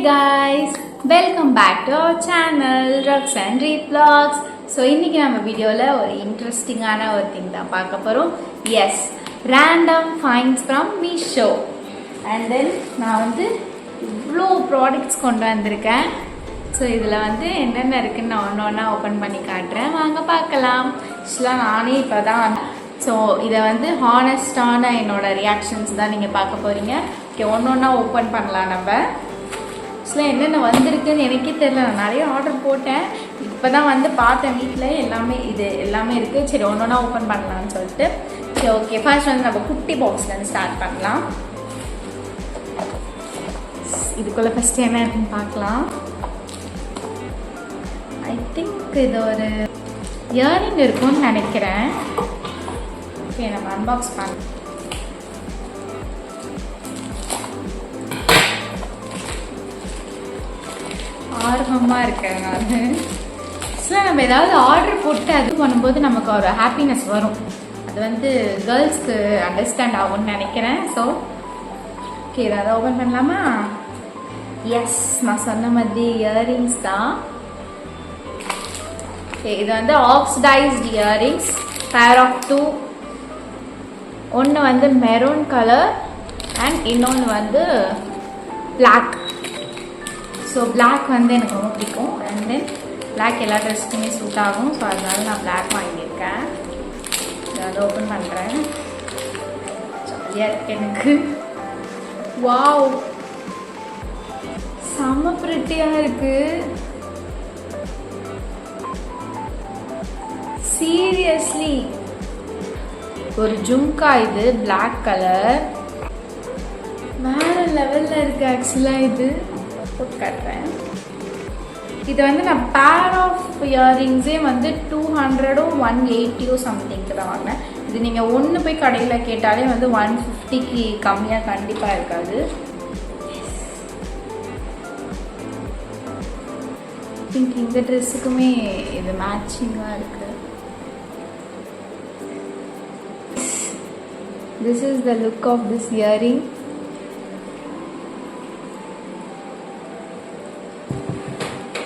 guys, welcome back to our channel Rugs and Read Vlogs. So இன்னைக்கு நம்ம வீடியோல ஒரு இன்ட்ரெஸ்டிங்கான ஒரு திங் தான் பார்க்க போறோம். Yes, random finds from Meesho. And then நான் வந்து இவ்வளோ ப்ராடக்ட்ஸ் கொண்டு வந்திருக்கேன். ஸோ இதில் வந்து என்னென்ன இருக்குன்னு நான் ஒன்று ஒன்றா ஓப்பன் பண்ணி காட்டுறேன், வாங்க பார்க்கலாம். ஆக்சுவலாக நானே இப்போ தான் ஸோ இதை வந்து ஹானஸ்டான என்னோட ரியாக்ஷன்ஸ் தான் நீங்கள் பார்க்க போகிறீங்க. ஓகே, ஒன்று ஒன்றா ஓப்பன் பண்ணலாம் நம்ம. ஆக்சுவலாக என்னென்ன வந்திருக்குன்னு எனக்கே தெரியல, நான் நிறைய ஆர்டர் போட்டேன், இப்போ தான் வந்து பார்த்தேன் வீட்டில் எல்லாமே இருக்குது. சரி ஒன்று ஒன்றா ஓப்பன் பண்ணலான்னு சொல்லிட்டு. சரி ஓகே, ஃபர்ஸ்ட் வந்து நம்ம குட்டி பாக்ஸ்லேருந்து ஸ்டார்ட் பண்ணலாம். இதுக்குள்ளே ஃபஸ்ட்டு என்ன இருக்குன்னு பார்க்கலாம். ஐ திங்க் இது ஒரு இயரிங் இருக்கும்னு நினைக்கிறேன். ஓகே, நம்ம அன்பாக்ஸ் பண்ணலாம். ஆர்வமாக இருக்கேன் நான். ஆக்சுவலாக நம்ம ஏதாவது ஆர்டர் போட்டு அது பண்ணும்போது நமக்கு ஒரு ஹாப்பினஸ் வரும், அது வந்து கேர்ள்ஸ்க்கு அண்டர்ஸ்டாண்ட் ஆகும்னு நினைக்கிறேன். ஸோ ஓகே, ஏதாவது ஓப்பன் பண்ணலாமா? எஸ், நான் சொன்ன மாதிரி இயரிங்ஸ் தான். ஓகே, இது வந்து ஆக்சிடைஸ்ட் இயரிங்ஸ், பேர் ஆஃப் 2. ஒன்று வந்து மெரூன் கலர் அண்ட் இன்னொன்று வந்து பிளாக். ஸோ பிளாக் வந்து எனக்கு ரொம்ப பிடிக்கும். அண்ட் தென் பிளாக் எல்லா ட்ரெஸ்க்குமே சூட் ஆகும். ஸோ அதனால நான் பிளாக் வாங்கியிருக்கேன். அதை ஓப்பன் பண்ணுறேன். ஜாலியாக இருக்கு எனக்கு. வாவ், செம்ம பிரிட்டியாக இருக்கு. சீரியஸ்லி ஒரு ஜும்கா, இது பிளாக் கலர், வேற லெவலில் இருக்கு. ஆக்சுவலாக இது போட்டு காட்டுறேன். இது வந்து நான் பேர் ஆஃப் இயரிங்ஸே வந்து 200 180 சம்திங்க்கு தான் வாங்கினேன். இது நீங்கள் ஒன்று போய் கடையில் கேட்டாலே வந்து 150க்கு கம்மியாக கண்டிப்பாக இருக்காது. திங்க் இந்த ட்ரெஸ்ஸுக்குமே இது மேட்சிங்காக இருக்கு. This is the look of this earring.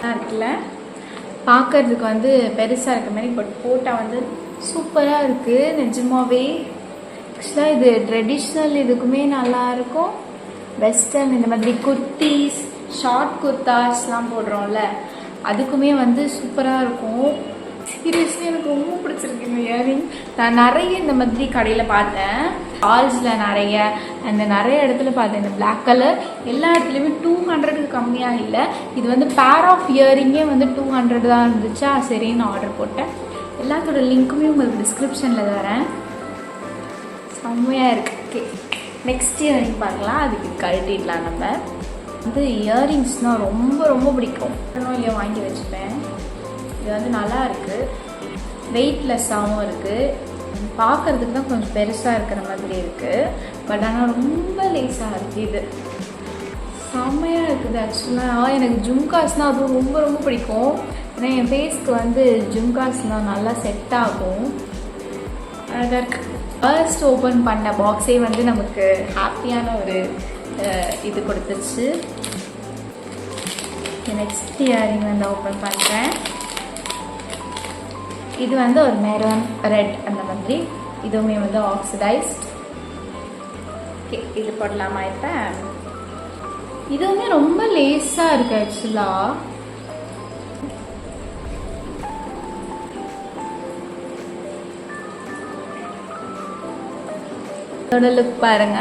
இருக்குல்ல, பார்க்கறதுக்கு வந்து பெருசாக இருக்க மாதிரி, பட் போட்டால் வந்து சூப்பராக இருக்குது நிஜமாவே. ஆக்சுவலாக இது ட்ரெடிஷ்னல் இதுக்குமே நல்லாயிருக்கும். வெஸ்டர்ன் இந்த மாதிரி குர்த்திஸ், ஷார்ட் குர்தாஸ்லாம் போடுறோம்ல, அதுக்குமே வந்து சூப்பராக இருக்கும். சீரியஸ்லி எனக்கு ரொம்ப பிடிச்சிருக்கு இந்த இயரிங். நான் நிறைய இந்த மாதிரி கடையில் பார்த்தேன், ஆல்ஸில் நிறைய, அந்த நிறைய இடத்துல பார்த்தேன் இந்த பிளாக் கலர். எல்லா இடத்துலையுமே 200க்கு கம்மியாக இல்லை. இது வந்து பேர் ஆஃப் இயரிங்கே வந்து 200 தான் இருந்துச்சா, சரின்னு ஆர்டர் போட்டேன். எல்லாத்தோட லிங்க்குமே உங்களுக்கு டிஸ்கிரிப்ஷனில் தரேன். செம்மையாக இருக்குது. ஓகே, நெக்ஸ்ட் இயரிங் பார்க்கலாம். அதுக்கு கழட்டிடலாம். நம்ம வந்து இயரிங்ஸ்னால் ரொம்ப ரொம்ப பிடிக்கும். இல்லையோ வாங்கி வச்சுப்பேன். இது வந்து நல்லா இருக்குது, வெயிட்லெஸ்ஸாகவும் இருக்குது. பார்க்குறதுக்கு தான் கொஞ்சம் பெருசாக இருக்கிற மாதிரி இருக்குது, பட் ஆனால் ரொம்ப லேஸாக இருக்குது. இது செம்மையாக இருக்குது. ஆக்சுவலாக எனக்கு ஜும்காஸ்னால் அதுவும் ரொம்ப ரொம்ப பிடிக்கும். ஏன்னா என் ஃபேஸ்க்கு வந்து ஜும்காஸ்லாம் நல்லா செட் ஆகும். அழகாக இருக்குது. ஃபர்ஸ்ட் ஓப்பன் பண்ண பாக்ஸே வந்து நமக்கு ஹாப்பியான ஒரு இது கொடுத்துச்சு. நெக்ஸ்ட் இயரிங் வந்து ஓப்பன் பண்ணுறேன். இது வந்து ஒரு மெரூன் ரெட் அந்த மாதிரி, இதுவுமே வந்து ஆக்சிடைஸ்ட். ஓகே, இது போடலாமா? இப்போ இதுவுமே ரொம்ப லேஸாக இருக்குது. ஆக்சுவலாக இதோட லுக் பாருங்க.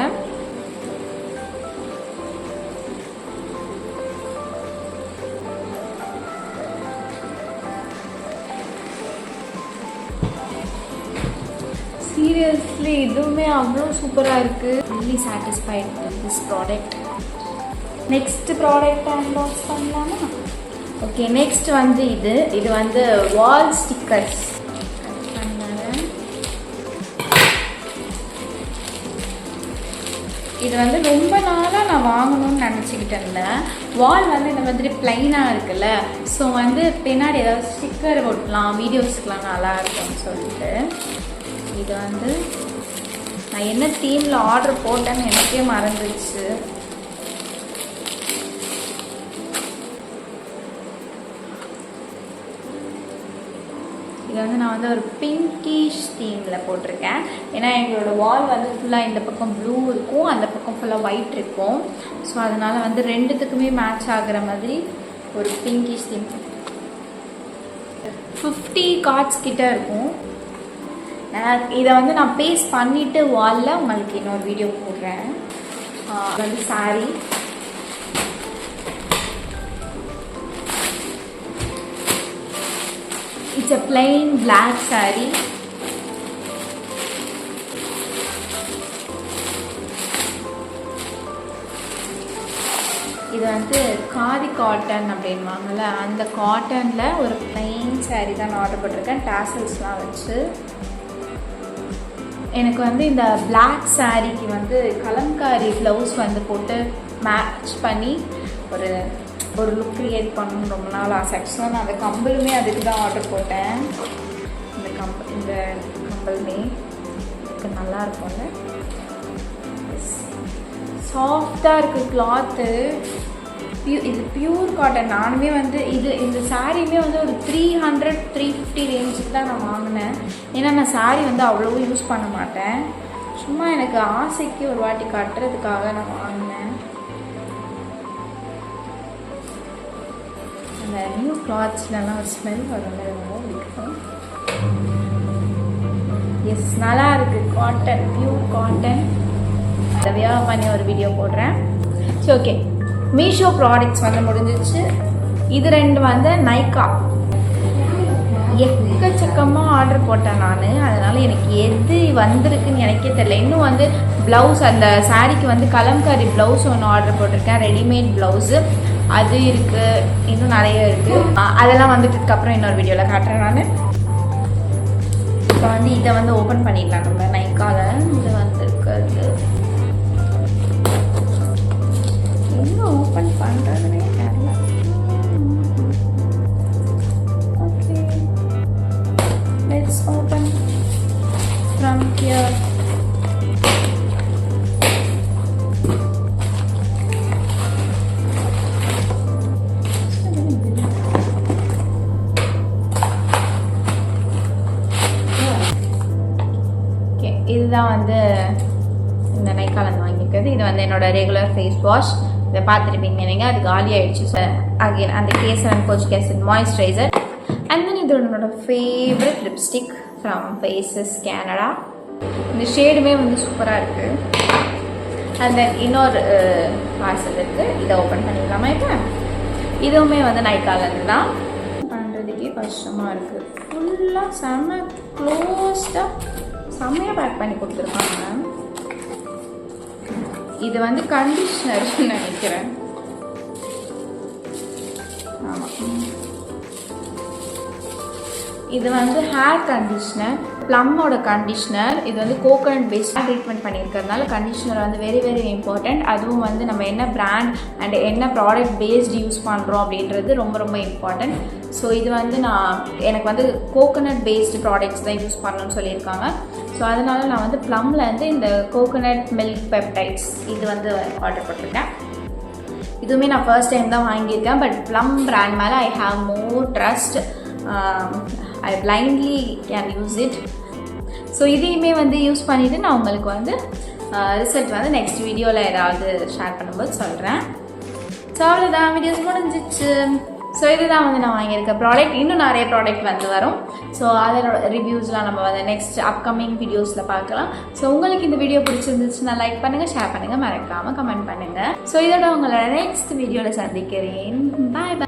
சீரியஸ்லி இதுவுமே அவ்வளோ சூப்பராக இருக்குது. Really satisfied with this product. Next product unbox பண்ணலாமா? ஓகே, நெக்ஸ்ட் வந்து இது வந்து வால் ஸ்டிக்கர்ஸ். இது வந்து ரொம்ப நாளாக நான் வாங்கணும்னு நினச்சிக்கிட்டு இருந்தேன். வால் வந்து இந்த மாதிரி பிளைனாக இருக்குல்ல, ஸோ வந்து பின்னாடி ஏதாவது ஸ்டிக்கர் ஒட்டலாம், வீடியோஸ்க்கெலாம் நல்லா இருக்கும்னு சொல்லிட்டு இது வந்து நான் என்ன தீமில் ஆர்டர் போட்டேன்னு எனக்கே மறந்துடுச்சு. இது வந்து நான் வந்து ஒரு பிங்கிஷ் தீமில் போட்டிருக்கேன். ஏன்னா எங்களோட வால் வந்து ஃபுல்லாக இந்த பக்கம் ப்ளூ இருக்கும், அந்த பக்கம் ஃபுல்லாக ஒயிட் இருக்கும். ஸோ அதனால் வந்து ரெண்டுத்துக்குமே மேட்ச் ஆகிற மாதிரி ஒரு பிங்கிஷ் தீம். 50 கார்ட்ஸ் கிட்ட இருக்கும். இதை வந்து நான் பேஸ்ட் பண்ணிவிட்டு வாலில் உங்களுக்கு இன்னொரு வீடியோ போடுறேன். வந்து sari It's a plain black saree. இது வந்து காதி காட்டன் அப்படின்வாங்கல்ல, அந்த காட்டனில் ஒரு பிளைன் saree தான் நான் ஆர்டர் போட்டிருக்கேன், டாசல்ஸ்லாம் வச்சு. எனக்கு வந்து இந்த பிளாக் சாரீக்கு வந்து கலம்காரி ப்ளவுஸ் வந்து போட்டு மேட்ச் பண்ணி ஒரு லுக் க்ரியேட் பண்ணணும் ரொம்ப நாள் ஆசை. ஆக்சுவலாக நான் அந்த கம்பலுமே அதுக்கு தான் ஆர்டர் போட்டேன். இந்த கம்பலுமே நல்லா இருக்கும்ல, சாஃப்டாக இருக்குது கிளாத்து. இது பியூர் காட்டன். நானுமே வந்து இந்த சாரீமே வந்து ஒரு 300-350 ரேஞ்சுக்கு தான் நான் வாங்கினேன். ஏன்னா நான் சாரீ வந்து அவ்வளோ யூஸ் பண்ண மாட்டேன், சும்மா எனக்கு ஆசைக்கு ஒரு வாட்டி கட்டுறதுக்காக நான் வாங்கினேன். அந்த நியூ கிளாத்ஸ்லாம் ஒரு ஸ்மெல் வரும், ரொம்ப பிடிக்கும். எஸ், நல்லா இருக்குது. Cotton, pure cotton. அதை வியர் பண்ணி ஒரு வீடியோ போடுறேன். ஸோ ஓகே, மீஷோ ப்ராடக்ட்ஸ் வந்து முடிஞ்சிச்சு. இது 2 வந்து நைக்கா. எக்கச்சக்கமாக ஆர்டர் போட்டேன் நான், அதனால் எனக்கு எது வந்திருக்குன்னு எனக்கே தெரியல. இன்னும் வந்து ப்ளவுஸ், அந்த சாரீக்கு வந்து கலம்காரி ப்ளவுஸ் ஒன்று ஆர்டர் போட்டிருக்கேன், ரெடிமேட் ப்ளவுஸு. அது இருக்குது, இன்னும் நிறைய இருக்குது. அதெல்லாம் வந்துட்டதுக்கப்புறம் இன்னொரு வீடியோவில் காட்டுறேன் நான். இப்போ வந்து இதை வந்து ஓப்பன் பண்ணிடலாம் நம்ம நைக்காவில். இது வந்துருக்குது, இன்னும் ஓப்பன் பண்ணுறதுனே தெரியல. Okay, let's open from here. இதுதான் வந்து இந்த நைக்காலந்து வாங்கியிருக்கிறது. இது வந்து என்னோட ரெகுலர் ஃபேஸ் வாஷ். இதை பார்த்துருப்பீங்க நீங்கள், அது காலி ஆகிடுச்சு. ஸோ அகெயின் அந்த kesar and kojic acid moisturizer. And then இது என்னோட favourite lipstick from Faces Canada. இந்த ஷேடுமே வந்து சூப்பராக இருக்குது. அண்ட் தென் இன்னொரு பார்சல் இருக்குது, இதை ஓப்பன் பண்ணிடலாமா? இப்போ இதுவுமே வந்து நைக்காலந்து தான். பண்ணுறதுக்கே கஷ்டமாக இருக்குது. ஃபுல்லாக செம்ம க்ளோஸ்டாக செம்மையாக பேக் பண்ணி கொடுத்துருக்காங்க. இது வந்து கண்டிஷ்னர்னு நினைக்கிறேன். ஆமாம், இது வந்து ஹேர் கண்டிஷ்னர், ப்ளம்மோட கண்டிஷ்னர். இது வந்து கோகோனட் பேஸ்ட் ட்ரீட்மெண்ட் பண்ணியிருக்கிறதுனால கண்டிஷ்னர் வந்து வெரி வெரி இம்பார்ட்டண்ட். அதுவும் வந்து நம்ம என்ன பிராண்ட் அண்ட் என்ன ப்ராடக்ட் பேஸ்டு யூஸ் பண்ணுறோம் அப்படின்றது ரொம்ப ரொம்ப இம்பார்ட்டண்ட். ஸோ இது வந்து எனக்கு வந்து கோகோனட் பேஸ்டு ப்ராடக்ட்ஸ் தான் யூஸ் பண்ணணும்னு சொல்லியிருக்காங்க. ஸோ அதனால் நான் வந்து ப்ளம்லேருந்து இந்த கோகோனட் மில்க் பெப்டைட்ஸ் இது வந்து ஆர்டர் பண்ணியிருக்கேன். இதுவுமே நான் ஃபர்ஸ்ட் டைம் தான் வாங்கியிருக்கேன். பட் ப்ளம் பிராண்ட் மேலே I have more trust. I blindly can use it. So இதையுமே வந்து யூஸ் பண்ணிவிட்டு நான் உங்களுக்கு வந்து ரிசல்ட் வந்து நெக்ஸ்ட் வீடியோவில் ஏதாவது ஷேர் பண்ணும்போது சொல்கிறேன். ஸோ அவ்வளோதான், வீடியோஸ் முடிஞ்சிச்சு. ஸோ இதுதான் வந்து நான் வாங்கியிருக்க ப்ராடக்ட். இன்னும் நிறைய ப்ராடக்ட் வந்து வரும். ஸோ அதோட ரிவ்யூஸ்லாம் நம்ம வந்து நெக்ஸ்ட் அப்கமிங் வீடியோஸில் பார்க்கலாம். ஸோ உங்களுக்கு இந்த வீடியோ பிடிச்சிருந்துச்சுன்னா லைக் பண்ணுங்கள், ஷேர் பண்ணுங்கள், மறக்காமல் கமெண்ட் பண்ணுங்கள். ஸோ இதோட உங்களோட நெக்ஸ்ட் வீடியோவில் சந்திக்கிறேன். பாய் பாய்.